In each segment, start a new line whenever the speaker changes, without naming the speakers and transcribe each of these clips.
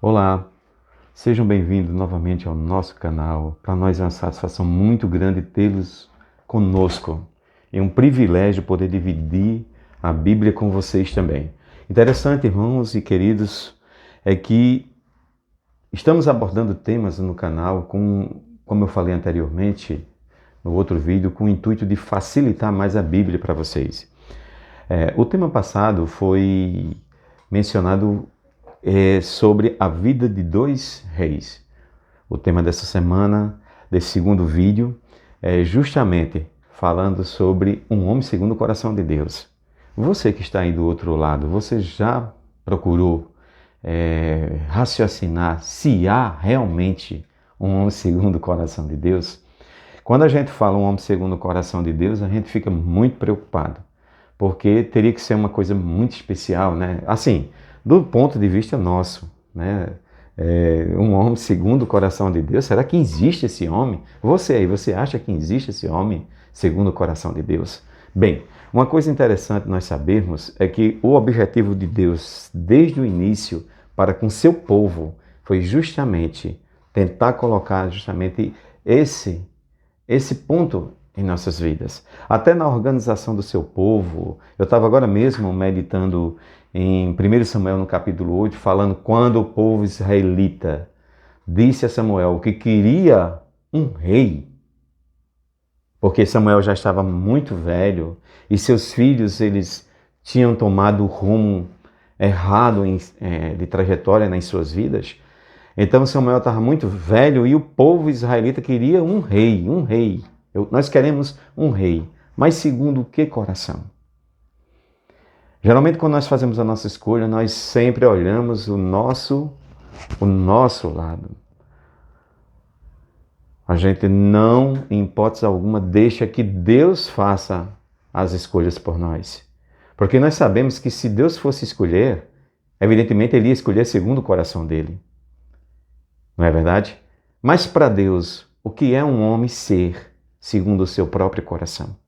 Olá, sejam bem-vindos novamente ao nosso canal. Para nós é uma satisfação muito grande tê-los conosco e um privilégio poder dividir a Bíblia com vocês também. Interessante, irmãos e queridos, é que estamos abordando temas no canal como eu falei anteriormente no outro vídeo, com o intuito de facilitar mais a Bíblia para vocês. O tema passado foi mencionado sobre a vida de dois reis. O tema dessa semana, desse segundo vídeo, é justamente falando sobre um homem segundo o coração de Deus. Você que está aí do outro lado, você já procurou raciocinar se há realmente um homem segundo o coração de Deus? Quando a gente fala um homem segundo o coração de Deus, a gente fica muito preocupado, porque teria que ser uma coisa muito especial, né? Assim, do ponto de vista nosso, né? Um homem segundo o coração de Deus, será que existe esse homem? Você aí, você acha que existe esse homem segundo o coração de Deus? Bem, uma coisa interessante nós sabermos é que o objetivo de Deus, desde o início, para com seu povo, foi justamente tentar colocar justamente esse ponto em nossas vidas. Até na organização do seu povo, eu estava agora mesmo meditando em 1 Samuel no capítulo 8, falando quando o povo israelita disse a Samuel que queria um rei, porque Samuel já estava muito velho e seus filhos eles tinham tomado o rumo errado de trajetória nas suas vidas. Então Samuel estava muito velho e o povo israelita queria um rei, um rei. Nós queremos um rei, mas segundo o que coração? Geralmente quando nós fazemos a nossa escolha, nós sempre olhamos o nosso lado. A gente não, em hipótese alguma, deixa que Deus faça as escolhas por nós. Porque nós sabemos que se Deus fosse escolher, evidentemente Ele ia escolher segundo o coração dele. Não é verdade? Mas para Deus, o que é um homem ser segundo o seu próprio coração?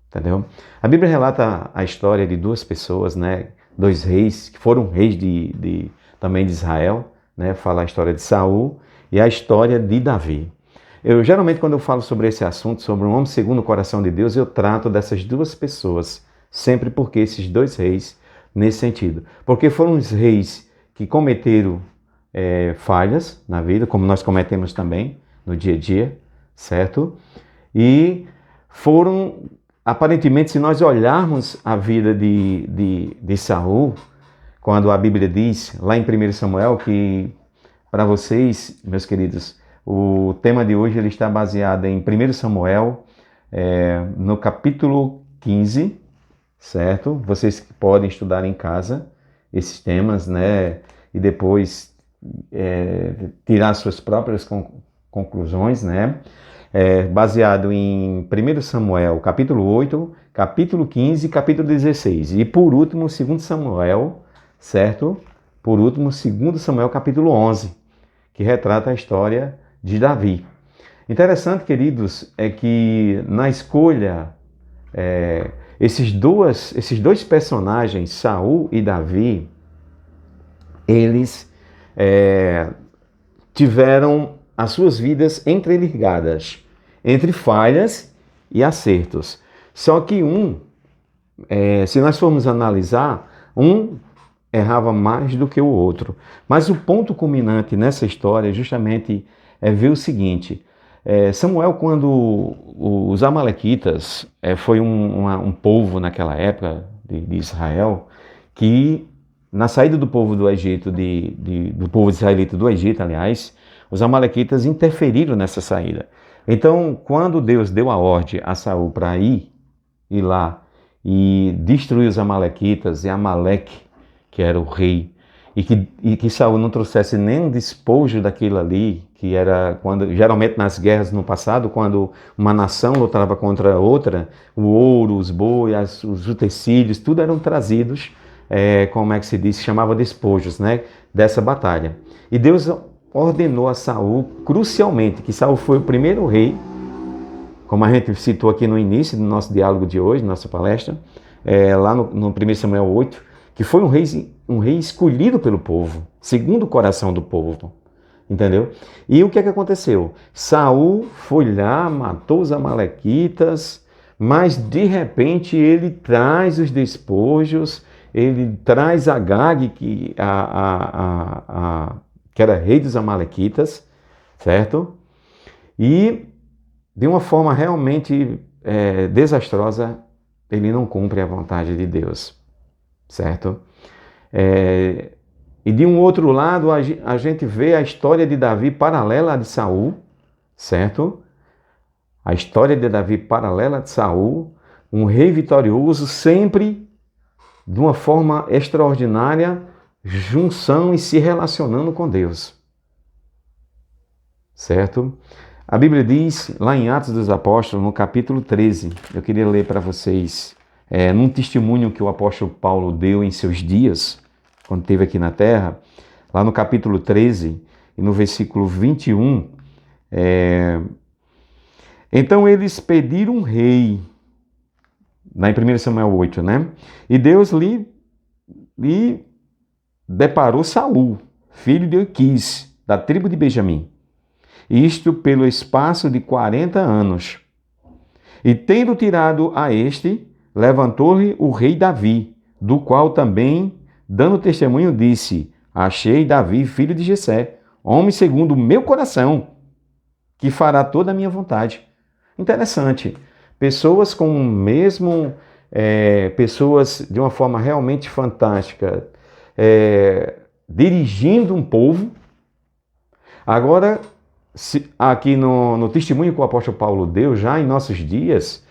Entendeu? A Bíblia relata a história de duas pessoas, né? Dois reis, que foram reis também de Israel, né? Fala a história de Saul e a história de Davi. Geralmente, quando eu falo sobre esse assunto, sobre um homem segundo o coração de Deus, eu trato dessas duas pessoas, sempre porque esses dois reis, nesse sentido. Porque foram os reis que cometeram falhas na vida, como nós cometemos também no dia a dia, certo? E foram, aparentemente, se nós olharmos a vida de Saul, quando a Bíblia diz, lá em 1 Samuel, que para vocês, meus queridos, o tema de hoje ele está baseado em 1 Samuel, no capítulo 15, certo? Vocês podem estudar em casa esses temas, né? E depois tirar suas próprias conclusões, né? Baseado em 1 Samuel, capítulo 8, capítulo 15 e capítulo 16. E por último, 2 Samuel, certo? Por último, 2 Samuel, capítulo 11, que retrata a história de Davi. Interessante, queridos, é que na escolha, esses dois personagens, Saul e Davi, eles tiveram as suas vidas entreligadas, entre falhas e acertos. Só que se nós formos analisar, um errava mais do que o outro. Mas o ponto culminante nessa história justamente é ver o seguinte: Samuel, quando os amalequitas, foi um povo naquela época de Israel, que na saída do povo do Egito, do povo israelita do Egito, aliás, os amalequitas interferiram nessa saída. Então, quando Deus deu a ordem a Saul para ir lá e destruir os amalequitas e Amaleque, que era o rei, e que Saul não trouxesse nenhum despojo daquilo ali, que era quando geralmente nas guerras no passado, quando uma nação lutava contra outra, o ouro, os bois, os utensílios, tudo eram trazidos, como é que se diz, chamava despojos, né, dessa batalha. E Deus ordenou a Saul, crucialmente, que Saul foi o primeiro rei, como a gente citou aqui no início do nosso diálogo de hoje, nossa palestra, lá no 1 Samuel 8, que foi um rei escolhido pelo povo, segundo o coração do povo. Entendeu? E o que é que aconteceu? Saul foi lá, matou os amalequitas, mas de repente ele traz os despojos, ele traz Agag, que era rei dos amalequitas, certo? E de uma forma realmente desastrosa, ele não cumpre a vontade de Deus, certo? E de um outro lado, a gente vê a história de Davi paralela à de Saul, certo? A história de Davi paralela à de Saul, um rei vitorioso, sempre de uma forma extraordinária, junção e se relacionando com Deus, certo? A Bíblia diz, lá em Atos dos Apóstolos, no capítulo 13, eu queria ler para vocês, num testemunho que o apóstolo Paulo deu em seus dias, quando esteve aqui na terra, lá no capítulo 13 e no versículo 21, então eles pediram um rei, lá em 1 Samuel 8, né? E Deus lhe deparou Saul, filho de Aquis, da tribo de Benjamim, isto pelo espaço de 40 anos. E tendo tirado a este, levantou-lhe o rei Davi, do qual também, dando testemunho, disse: achei Davi, filho de Jessé, homem segundo o meu coração, que fará toda a minha vontade. Interessante. Pessoas com o mesmo... pessoas de uma forma realmente fantástica, dirigindo um povo. Agora, aqui no testemunho que o apóstolo Paulo deu, já em nossos dias,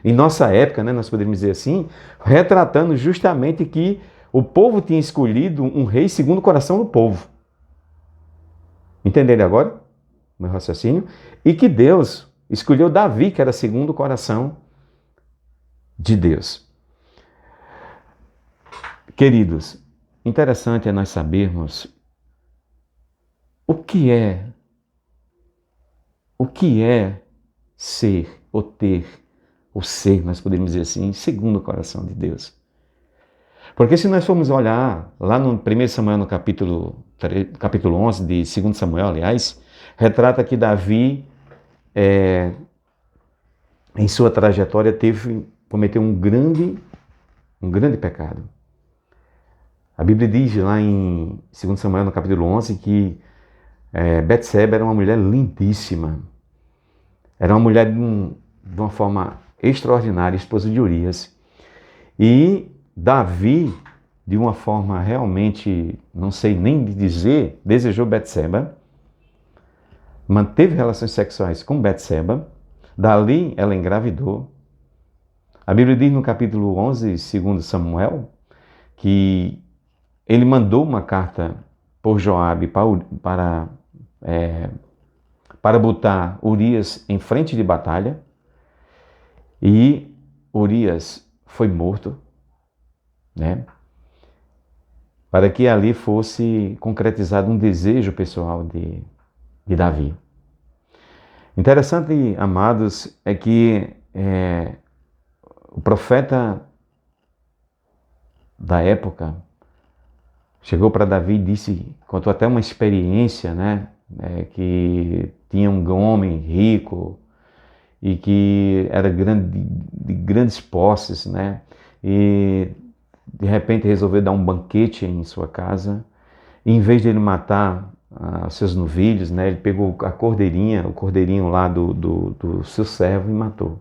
em nossa época, né, nós poderíamos dizer assim, retratando justamente que o povo tinha escolhido um rei segundo o coração do povo. Entenderam agora meu raciocínio? E que Deus escolheu Davi, que era segundo o coração de Deus. Queridos, interessante é nós sabermos o que é ser ou ter, ou ser, nós podemos dizer assim, segundo o coração de Deus. Porque se nós formos olhar lá no 1 Samuel, no capítulo 11 de 2 Samuel, aliás, retrata que Davi, em sua trajetória, cometeu um grande pecado. A Bíblia diz lá em 2 Samuel, no capítulo 11, que Betseba era uma mulher lindíssima. Era uma mulher de uma forma extraordinária, esposa de Urias. E Davi, de uma forma realmente, não sei nem dizer, desejou Betseba, manteve relações sexuais com Betseba, dali ela engravidou. A Bíblia diz no capítulo 11, 2 Samuel, que ele mandou uma carta por Joabe para botar Urias em frente de batalha, e Urias foi morto, né? Para que ali fosse concretizado um desejo pessoal de Davi. Interessante, amados, é que o profeta da época chegou para Davi e disse, contou até uma experiência, né? Que tinha um homem rico e que era de grandes posses, né? E de repente resolveu dar um banquete em sua casa. E, em vez de ele matar os seus novilhos, né? Ele pegou o cordeirinho lá do seu servo e matou.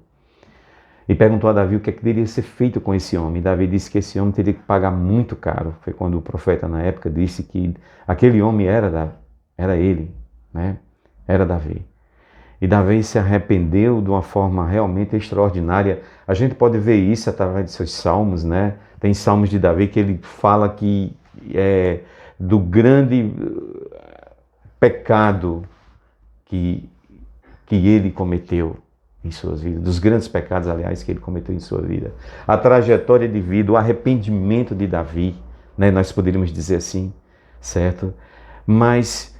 E perguntou a Davi o que é que deveria ser feito com esse homem. Davi disse que esse homem teria que pagar muito caro. Foi quando o profeta na época disse que aquele homem era ele, né? Era Davi. E Davi se arrependeu de uma forma realmente extraordinária. A gente pode ver isso através de seus salmos, né? Tem salmos de Davi que ele fala que do grande pecado que ele cometeu em sua vida, dos grandes pecados, aliás, que ele cometeu em sua vida. A trajetória de vida, o arrependimento de Davi, né? Nós poderíamos dizer assim, certo? Mas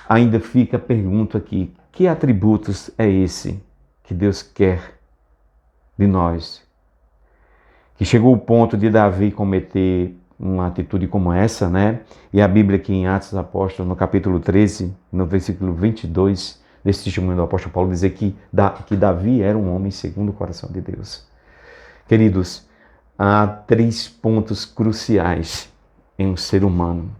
ainda fica a pergunta aqui, que atributos é esse que Deus quer de nós? que chegou o ponto de Davi cometer uma atitude como essa, né? E a Bíblia aqui em Atos dos Apóstolos, no capítulo 13, no versículo 22, desse testemunho do apóstolo Paulo, dizer que Davi era um homem segundo o coração de Deus. Queridos, há 3 pontos cruciais em um ser humano.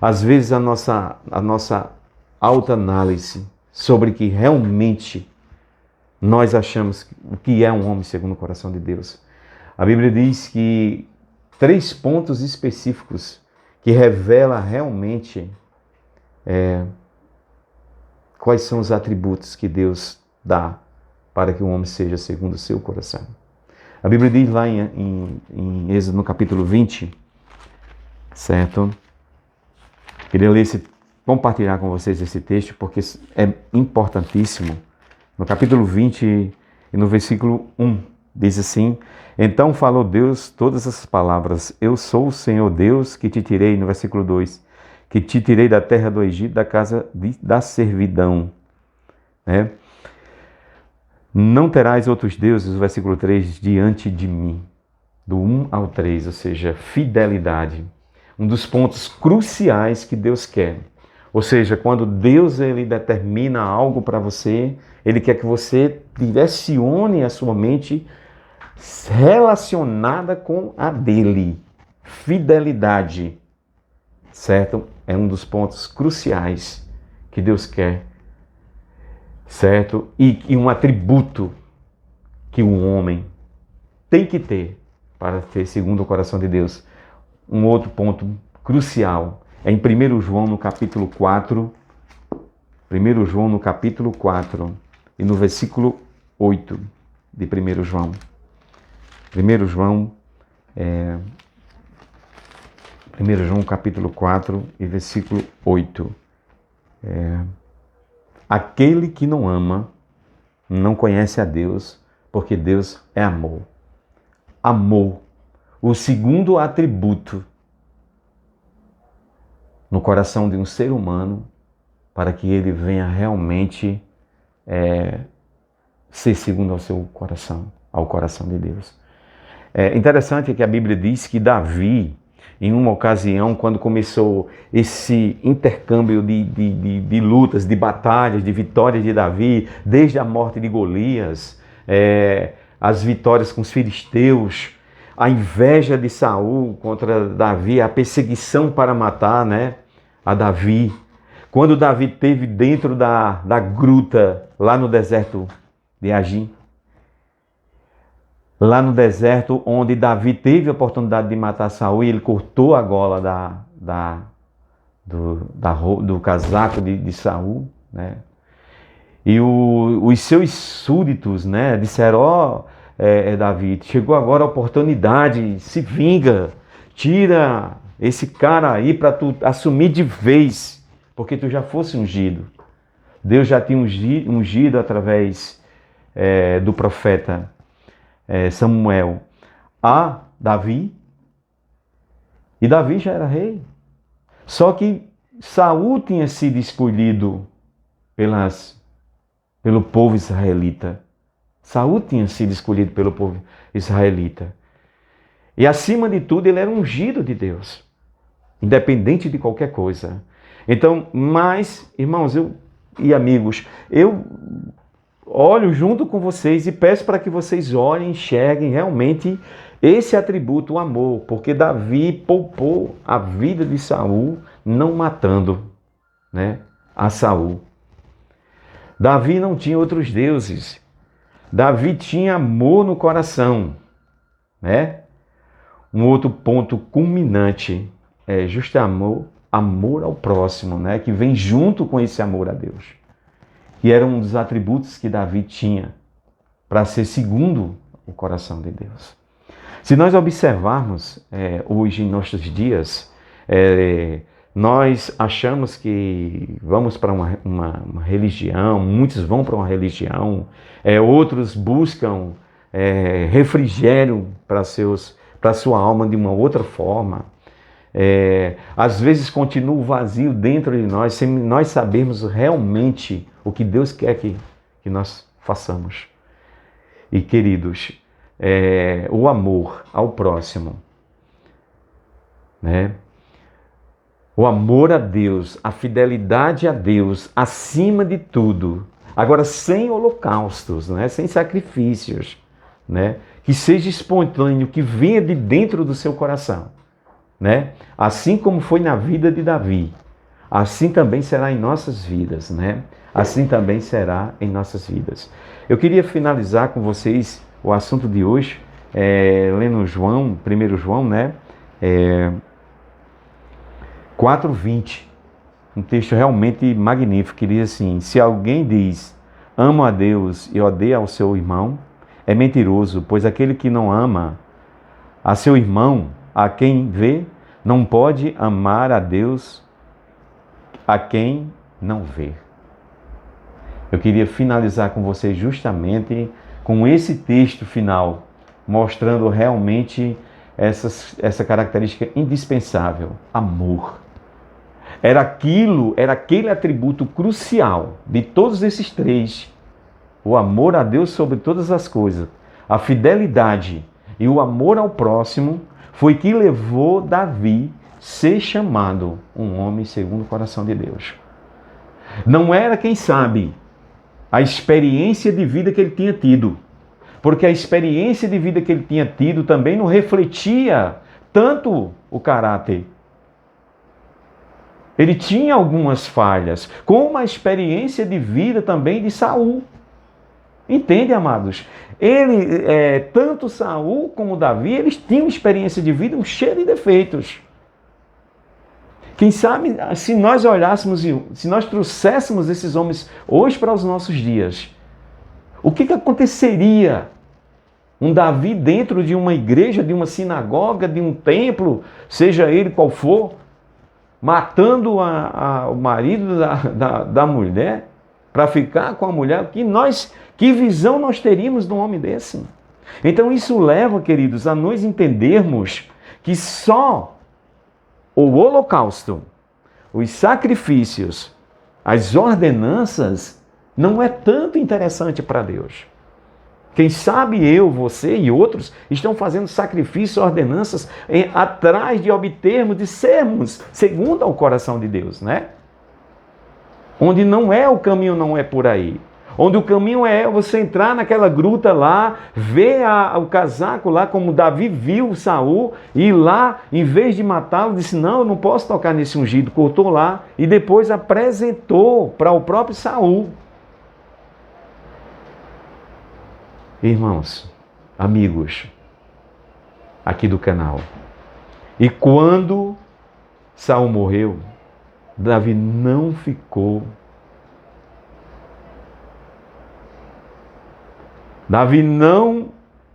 Às vezes a nossa autoanálise sobre que realmente nós achamos o que é um homem segundo o coração de Deus. A Bíblia diz que 3 pontos específicos que revelam realmente quais são os atributos que Deus dá para que um homem seja segundo o seu coração. A Bíblia diz lá em Êxodo, no capítulo 20, certo? Queria compartilhar com vocês esse texto, porque é importantíssimo. No capítulo 20 e no versículo 1, diz assim: Então falou Deus todas essas palavras: Eu sou o Senhor Deus que te tirei, no versículo 2, que te tirei da terra do Egito, da casa da servidão. Né? Não terás outros deuses, no versículo 3, diante de mim. Do 1 ao 3, ou seja, fidelidade. Um dos pontos cruciais que Deus quer. Ou seja, quando Deus ele determina algo para você, Ele quer que você direcione a sua mente relacionada com a dele. Fidelidade, certo? É um dos pontos cruciais que Deus quer, certo? E um atributo que o homem tem que ter para ter segundo o coração de Deus. Um outro ponto crucial é em 1 João no capítulo 4, 1 João no capítulo 4 e no versículo 8 de 1 João. 1 João capítulo 4 e versículo 8. Aquele que não ama não conhece a Deus, porque Deus é amor. Amor, o segundo atributo no coração de um ser humano, para que ele venha realmente ser segundo ao seu coração, ao coração de Deus. É interessante que a Bíblia diz que Davi, em uma ocasião, quando começou esse intercâmbio de lutas, de batalhas, de vitórias de Davi, desde a morte de Golias, as vitórias com os filisteus, a inveja de Saul contra Davi, a perseguição para matar, né, a Davi. Quando Davi esteve dentro da gruta, lá no deserto de Agim, lá no deserto onde Davi teve a oportunidade de matar Saul, e ele cortou a gola do casaco de Saul, né? E os seus súditos, né, disseram: Davi, chegou agora a oportunidade, se vinga, tira esse cara aí para tu assumir de vez, porque tu já fosse ungido. Deus já tinha ungido através do profeta Samuel a Davi, e Davi já era rei. Só que Saul tinha sido escolhido pelo povo israelita. Saul tinha sido escolhido pelo povo israelita. E acima de tudo, ele era ungido de Deus, independente de qualquer coisa. Então, mas, irmãos e amigos, eu olho junto com vocês e peço para que vocês olhem e enxerguem realmente esse atributo, o amor, porque Davi poupou a vida de Saul, não matando, né, a Saul. Davi não tinha outros deuses. Davi tinha amor no coração, né? Um outro ponto culminante é justo amor ao próximo, né? Que vem junto com esse amor a Deus. Que era um dos atributos que Davi tinha para ser segundo o coração de Deus. Se nós observarmos hoje em nossos dias, nós achamos que vamos para uma religião, muitos vão para uma religião, outros buscam refrigério para a sua alma de uma outra forma. Às vezes continua o vazio dentro de nós, sem nós sabermos realmente o que Deus quer que nós façamos. E queridos, o amor ao próximo, né? O amor a Deus, a fidelidade a Deus, acima de tudo. Agora, sem holocaustos, né? Sem sacrifícios, né? Que seja espontâneo, que venha de dentro do seu coração, né? Assim como foi na vida de Davi, assim também será em nossas vidas, né? Assim também será em nossas vidas. Eu queria finalizar com vocês o assunto de hoje, lendo João, 1 João, né? 4:20, um texto realmente magnífico, que diz assim: se alguém diz, amo a Deus e odeia ao seu irmão, é mentiroso, pois aquele que não ama a seu irmão, a quem vê, não pode amar a Deus a quem não vê. Eu queria finalizar com vocês justamente com esse texto final, mostrando realmente essa característica indispensável, amor. Era aquele atributo crucial de todos esses três: o amor a Deus sobre todas as coisas, a fidelidade e o amor ao próximo, foi que levou Davi a ser chamado um homem segundo o coração de Deus. Não era, quem sabe, a experiência de vida que ele tinha tido, porque a experiência de vida que ele tinha tido também não refletia tanto o caráter. Ele tinha algumas falhas, como a experiência de vida também de Saul. Entende, amados? Tanto Saul como Davi, eles tinham experiência de vida cheia de defeitos. Quem sabe, se nós olhássemos, se nós trouxéssemos esses homens hoje para os nossos dias, o que aconteceria? Um Davi dentro de uma igreja, de uma sinagoga, de um templo, seja ele qual for, matando o marido da mulher para ficar com a mulher. Que visão nós teríamos de um homem desse? Então isso leva, queridos, a nós entendermos que só o holocausto, os sacrifícios, as ordenanças não é tanto interessante para Deus. Quem sabe eu, você e outros estão fazendo sacrifícios, ordenanças atrás de obtermos, de sermos segundo ao coração de Deus, né? Onde não é o caminho, não é por aí. Onde o caminho é você entrar naquela gruta lá, ver o casaco lá, como Davi viu Saul, e lá, em vez de matá-lo, disse: não, eu não posso tocar nesse ungido, cortou lá, e depois apresentou para o próprio Saul. Irmãos, amigos aqui do canal, e quando Saul morreu, Davi não ficou. Davi não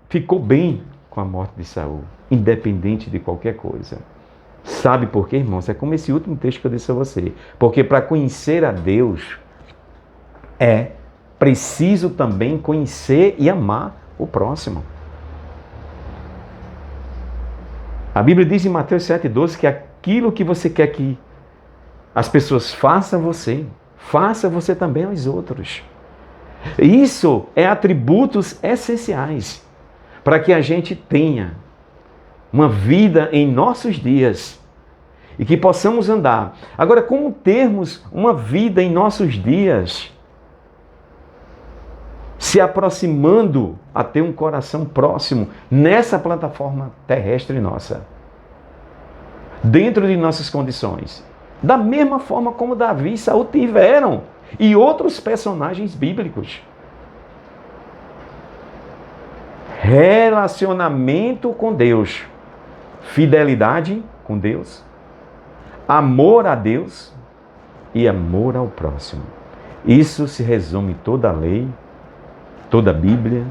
ficou bem com a morte de Saul, independente de qualquer coisa. Sabe por quê, irmãos? É como esse último texto que eu disse a você. Porque para conhecer a Deus é preciso também conhecer e amar o próximo. A Bíblia diz em Mateus 7,12 que aquilo que você quer que as pessoas façam a você, faça você também aos outros. Isso é atributos essenciais para que a gente tenha uma vida em nossos dias e que possamos andar. Agora, como termos uma vida em nossos dias se aproximando a ter um coração próximo nessa plataforma terrestre nossa, dentro de nossas condições, da mesma forma como Davi e Saul tiveram, e outros personagens bíblicos. Relacionamento com Deus, fidelidade com Deus, amor a Deus e amor ao próximo. Isso se resume toda a lei, toda a Bíblia,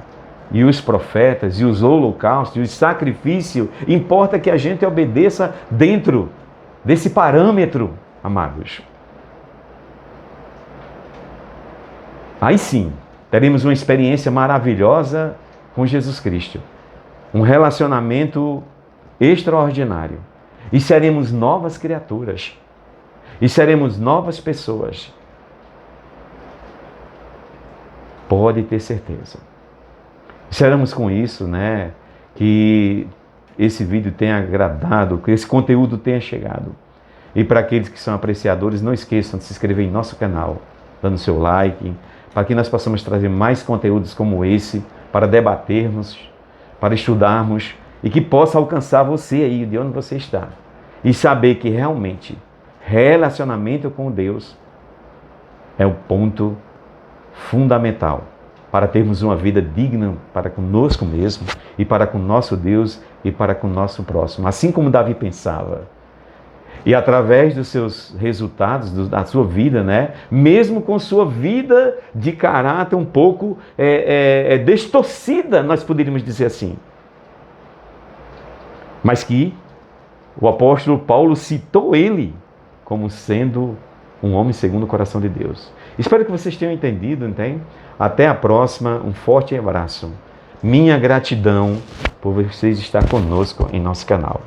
e os profetas, e os holocaustos, e os sacrifícios. Importa que a gente obedeça dentro desse parâmetro, amados. Aí sim, teremos uma experiência maravilhosa com Jesus Cristo. Um relacionamento extraordinário. E seremos novas criaturas. E seremos novas pessoas. Pode ter certeza. Esperamos com isso, né, que esse vídeo tenha agradado, que esse conteúdo tenha chegado. E para aqueles que são apreciadores, não esqueçam de se inscrever em nosso canal, dando seu like, para que nós possamos trazer mais conteúdos como esse, para debatermos, para estudarmos, e que possa alcançar você aí, de onde você está. E saber que realmente relacionamento com Deus é o ponto fundamental para termos uma vida digna para conosco mesmo, e para com nosso Deus, e para com o nosso próximo. Assim como Davi pensava. E através dos seus resultados, da sua vida, né? Mesmo com sua vida de caráter um pouco distorcida, nós poderíamos dizer assim. Mas que o apóstolo Paulo citou ele como sendo um homem segundo o coração de Deus. Espero que vocês tenham entendido, entende? Até a próxima, um forte abraço. Minha gratidão por vocês estar conosco em nosso canal.